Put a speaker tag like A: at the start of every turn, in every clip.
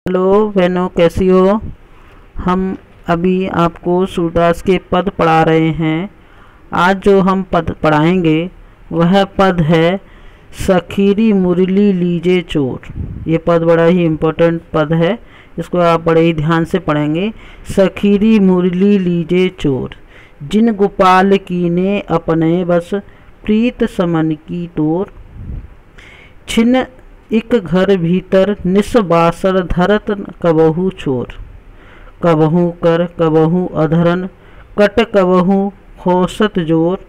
A: Hello बहनों, कैसी हो। हम अभी आपको सूरदास के पद पढ़ा रहे हैं। आज जो हम पद पढ़ाएंगे वह पद है सखीरी मुरली लीजे चोर। ये पद बड़ा ही इम्पोर्टेंट पद है, इसको आप बड़े ही ध्यान से पढ़ेंगे। सखीरी मुरली लीजे चोर, जिन गोपाल कीने अपने बस प्रीत समन की तोर। छिन इक घर भीतर निस्बासर धरत कबहू छोर। कबहू कर कबहू अधरन कट कबहू खोसत जोर।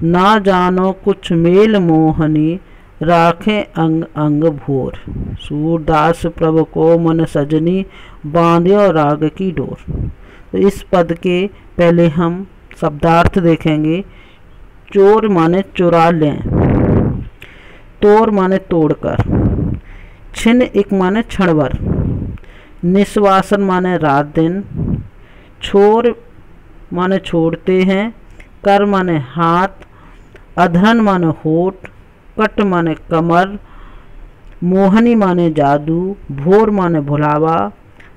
A: ना जानो कुछ मेल मोहनी राखे अंग अंग भोर। सूरदास प्रभु को मन सजनी बांध्यो राग की डोर। तो इस पद के पहले हम शब्दार्थ देखेंगे। चोर माने चुरा लें, तोड़ माने तोड़कर, छिन एक माने क्षण भर, निस्वासन माने रात दिन, छोर माने छोड़ते हैं, कर माने हाथ, अधन माने होठ, कट माने कमर, मोहनी माने जादू, भोर माने भुलावा,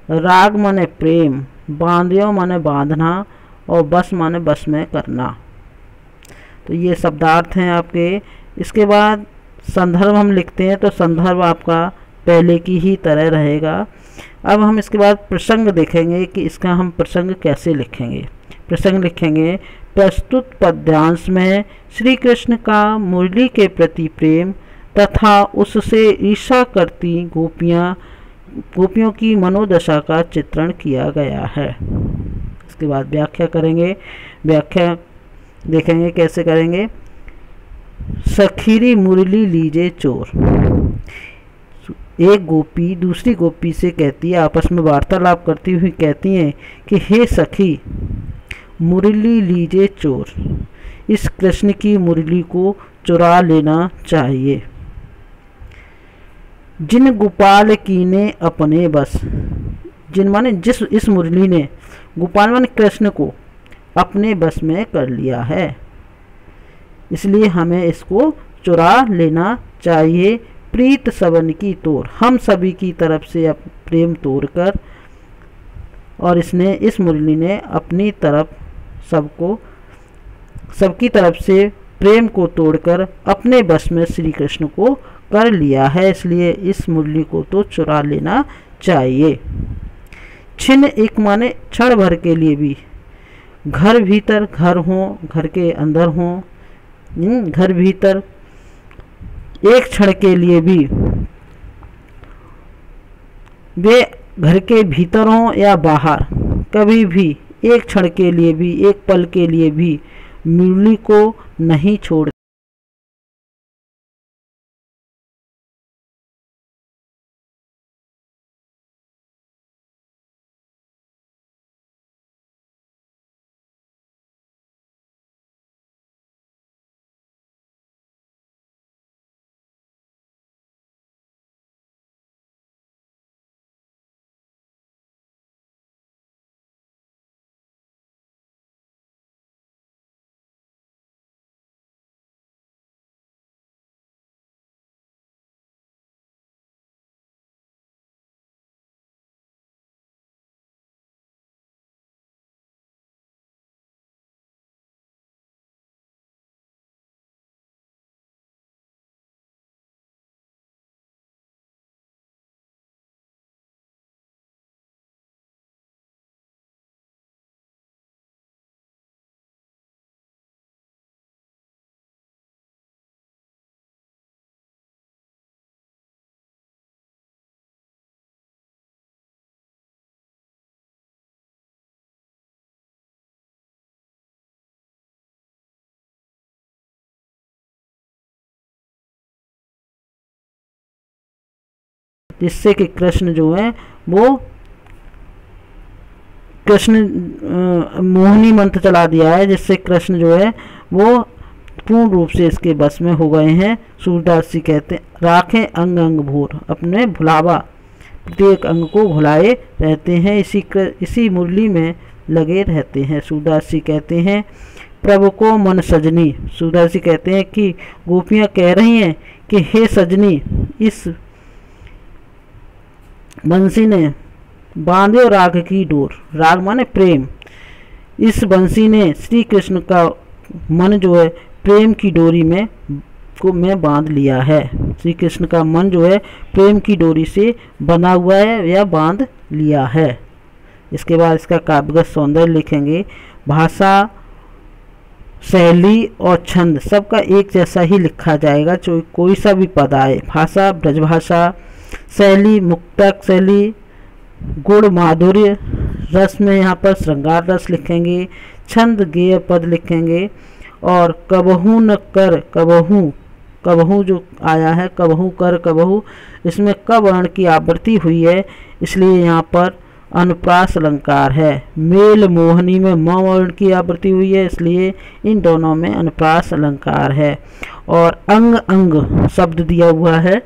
A: राग माने प्रेम, बांध्यो माने बांधना और बस माने बस में करना। तो ये शब्दार्थ हैं आपके। इसके बाद संदर्भ हम लिखते हैं तो संदर्भ आपका पहले की ही तरह रहेगा। अब हम इसके बाद प्रसंग देखेंगे कि इसका हम प्रसंग कैसे लिखेंगे। प्रसंग लिखेंगे, प्रस्तुत पद्यांश में श्री कृष्ण का मुरली के प्रति प्रेम तथा उससे ईर्षा करती गोपियों की मनोदशा का चित्रण किया गया है। इसके बाद व्याख्या करेंगे। व्याख्या देखेंगे कैसे करेंगे। सखीरी मुरली लीजे चोर, एक गोपी दूसरी गोपी से कहती है, आपस में वार्तालाप करती हुई कहती हैं कि हे सखी, मुरली लीजे चोर, इस कृष्ण की मुरली को चुरा लेना चाहिए। जिन गोपाल कीने अपने बस, जिन माने जिस इस मुरली ने, गोपाल माने कृष्ण को अपने बस में कर लिया है, इसलिए हमें इसको चुरा लेना चाहिए। प्रीत सवन की तोड़, हम सभी की तरफ से प्रेम तोड़कर, और इसने इस मुरली ने अपनी तरफ सबकी तरफ से प्रेम को तोड़कर अपने बस में श्री कृष्ण को कर लिया है, इसलिए इस मुरली को तो चुरा लेना चाहिए। छिन एक माने क्षण भर के लिए भी, घर भीतर घर हो, घर के अंदर हो, घर भीतर एक क्षण के लिए भी, वे घर के भीतर हों या बाहर, कभी भी एक क्षण के लिए भी, एक पल के लिए भी मुरली को नहीं छोड़। जिससे कि कृष्ण जो है वो कृष्ण मोहिनी मंत्र चला दिया है, जिससे कृष्ण जो है वो पूर्ण रूप से इसके बस में हो गए हैं। सूरदास जी कहते हैं, राखें अंग अंग भोर, अपने भुलावा प्रत्येक अंग को भुलाए रहते हैं, इसी मुरली में लगे रहते हैं। सूरदास जी कहते हैं, प्रभु को मन सजनी, सूरदास जी कहते हैं कि गोपियाँ कह रही हैं कि हे सजनी, इस बंसी ने बांधे राग की डोर, राग माने प्रेम। इस बंसी ने श्री कृष्ण का मन जो है प्रेम की डोरी में बांध लिया है। श्री कृष्ण का मन जो है प्रेम की डोरी से बंधा हुआ है या बांध लिया है। इसके बाद इसका काव्यगत सौंदर्य लिखेंगे। भाषा, शैली और छंद सबका एक जैसा ही लिखा जाएगा, जो कोई सा भी पद आए। भाषा ब्रजभाषा, शैली मुक्तक शैली, गुण माधुर्य, रस में यहाँ पर श्रृंगार रस लिखेंगे, छंद गेय पद लिखेंगे। और कबहू न कर, कबहू, कबहू जो आया है कबहू कर कबहू, इसमें क वर्ण की आवृत्ति हुई है, इसलिए यहाँ पर अनुप्रास अलंकार है। मेल मोहनी में म वर्ण की आवृत्ति हुई है, इसलिए इन दोनों में अनुप्रास अलंकार है। और अंग अंग शब्द दिया हुआ है,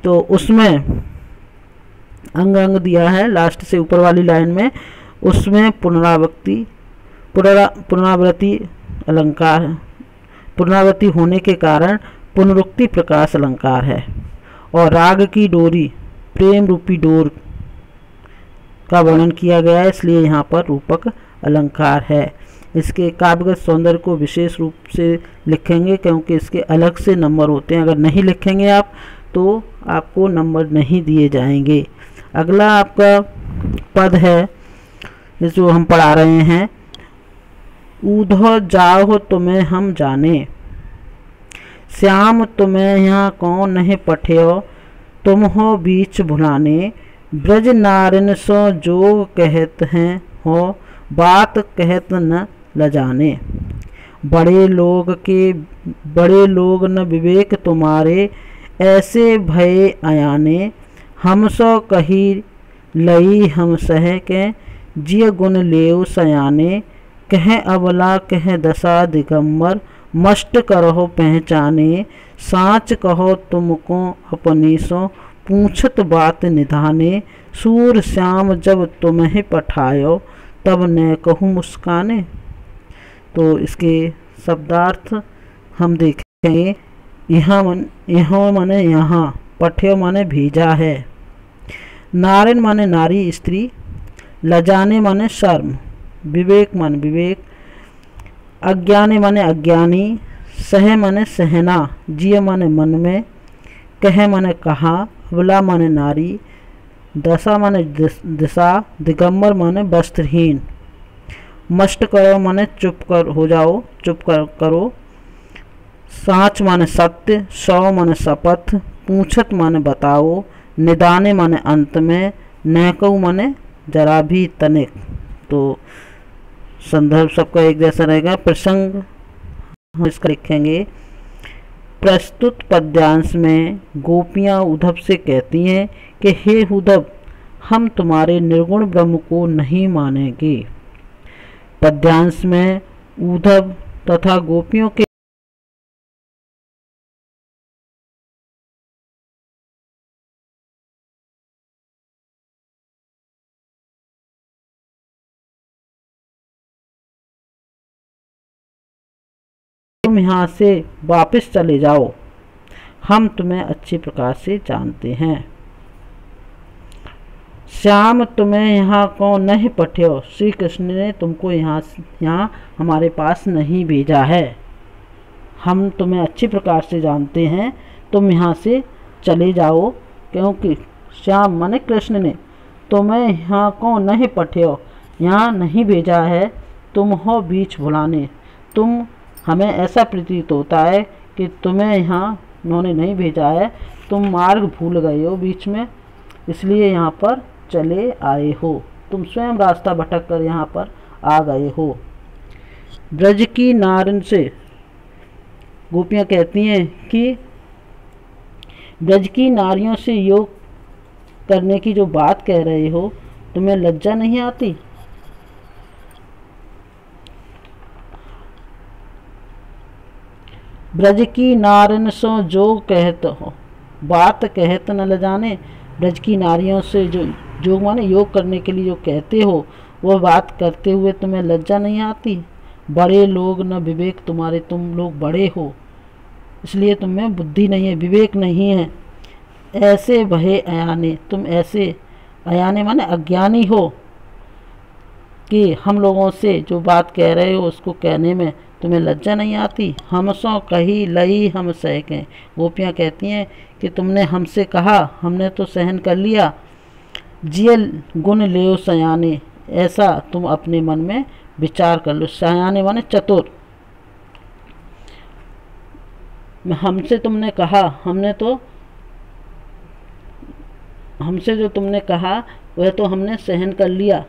A: तो उसमें अंग अंग दिया है लास्ट से ऊपर वाली लाइन में, उसमें पुनरावृत्ति अलंकार, पुनरावृत्ति होने के कारण पुनरुक्ति प्रकाश अलंकार है। और राग की डोरी, प्रेम रूपी डोर का वर्णन किया गया है, इसलिए यहाँ पर रूपक अलंकार है। इसके काव्यगत सौंदर्य को विशेष रूप से लिखेंगे, क्योंकि इसके अलग से नंबर होते हैं। अगर नहीं लिखेंगे आप तो आपको नंबर नहीं दिए जाएंगे। अगला आपका पद है जो हम पढ़ा रहे हैं। ऊधो जाओ तुम्हें हम जाने, श्याम तुम्हें यहाँ कौन नहीं पठ्यो, तुम हो बीच भुलाने, ब्रज नारिन सो जोग कहत हैं हो, बात कहत न लजाने। बड़े लोग न विवेक तुम्हारे, ऐसे भय अयाने, हम सो कही लई हम सह के, जिय गुण लेव सयाने, कह अबला कह दशा दिगंबर, मष्ट करहो पहचाने, साच कहो तुमको अपनी सो, पूछत बात निधाने, सूर श्याम जब तुम्हें पठायो, तब न कहूँ मुस्काने। तो इसके शब्दार्थ हम देखेंगे। यहाँ माने यहाँ, पठ्यो माने भेजा है, नारिन माने नारी स्त्री, लजाने माने शर्म, विवेक माने विवेक, अज्ञानी माने अज्ञानी, सह माने सहना, जिय माने मन में, कह माने कहा, अबला माने नारी, दशा माने दिशा, दिगंबर माने वस्त्रहीन, मष्ट करो माने चुप कर हो जाओ, चुप करो, साच माने सत्य, सौ माने शपथ, पूछत माने बताओ, निदाने माने अंत में, नैकऊ माने जरा भी तनिक। तो संदर्भ सबका एक जैसा रहेगा। प्रसंग हम इसका लिखेंगे। प्रस्तुत पद्यांश में गोपियाँ उद्धव से कहती हैं कि हे उद्धव, हम तुम्हारे निर्गुण ब्रह्म को नहीं मानेंगे। पद्यांश में उद्धव तथा गोपियों के तुम यहाँ से वापस चले जाओ, हम तुम्हें अच्छे प्रकार से जानते हैं। श्याम तुम्हें यहाँ कौन नहीं पठ्यो, श्री कृष्ण ने तुमको यहाँ हमारे पास नहीं भेजा है, हम तुम्हें अच्छी प्रकार से जानते हैं, तुम यहाँ से चले जाओ। क्योंकि श्याम माने कृष्ण ने तुम्हें यहाँ कौन नहीं पठ्यो, यहाँ नहीं भेजा है, तुम हो बीच भुलाने, तुम हमें ऐसा प्रतीत होता है कि तुम्हें यहाँ उन्होंने नहीं भेजा है, तुम मार्ग भूल गए हो बीच में, इसलिए यहाँ पर चले आए हो, तुम स्वयं रास्ता भटक कर यहाँ पर आ गए हो। ब्रज की नारिन से गोपियाँ कहती हैं कि ब्रज की नारियों से योग करने की जो बात कह रहे हो, तुम्हें लज्जा नहीं आती। ब्रज की नारिन सो जो कहत हो, बात कहत न लजाने। ब्रज की नारियों से जो माने योग करने के लिए जो कहते हो, वह बात करते हुए तुम्हें लज्जा नहीं आती। बड़े लोग न विवेक तुम्हारे, तुम लोग बड़े हो इसलिए तुम्हें बुद्धि नहीं है, विवेक नहीं है। ऐसे भय अयाने, तुम ऐसे अयाने माने अज्ञानी हो कि हम लोगों से जो बात कह रहे हो उसको कहने में तुम्हें लज्जा नहीं आती। हम सो कही लई हम सहकें। गोपियाँ कहती हैं कि तुमने हमसे कहा, हमने तो सहन कर लिया। जिये गुण लेओ सयाने, ऐसा तुम अपने मन में विचार कर लो। सयाने माने चतुर। हमसे तुमने कहा, हमसे जो तुमने कहा वह तो हमने सहन कर लिया,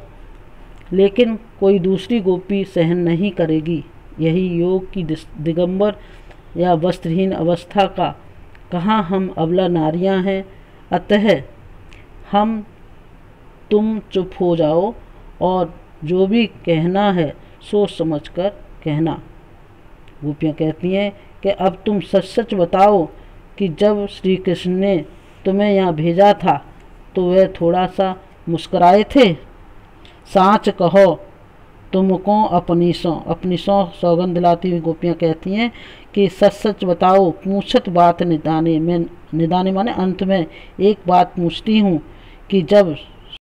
A: लेकिन कोई दूसरी गोपी सहन नहीं करेगी। यही योग की दिगंबर या वस्त्रहीन अवस्था का कहाँ हम अबला नारियां हैं। अतः हम तुम चुप हो जाओ और जो भी कहना है सोच समझ कर कहना। गोपियाँ कहती हैं कि अब तुम सच सच बताओ कि जब श्री कृष्ण ने तुम्हें यहाँ भेजा था तो वह थोड़ा सा मुस्कुराए थे। साँच कहो तुमको अपनी सौगंध दिलाती हुई गोपियाँ कहती हैं कि सच सच बताओ। पूछत बात निदाने, मैं निदाने माने अंत में एक बात पूछती हूँ कि जब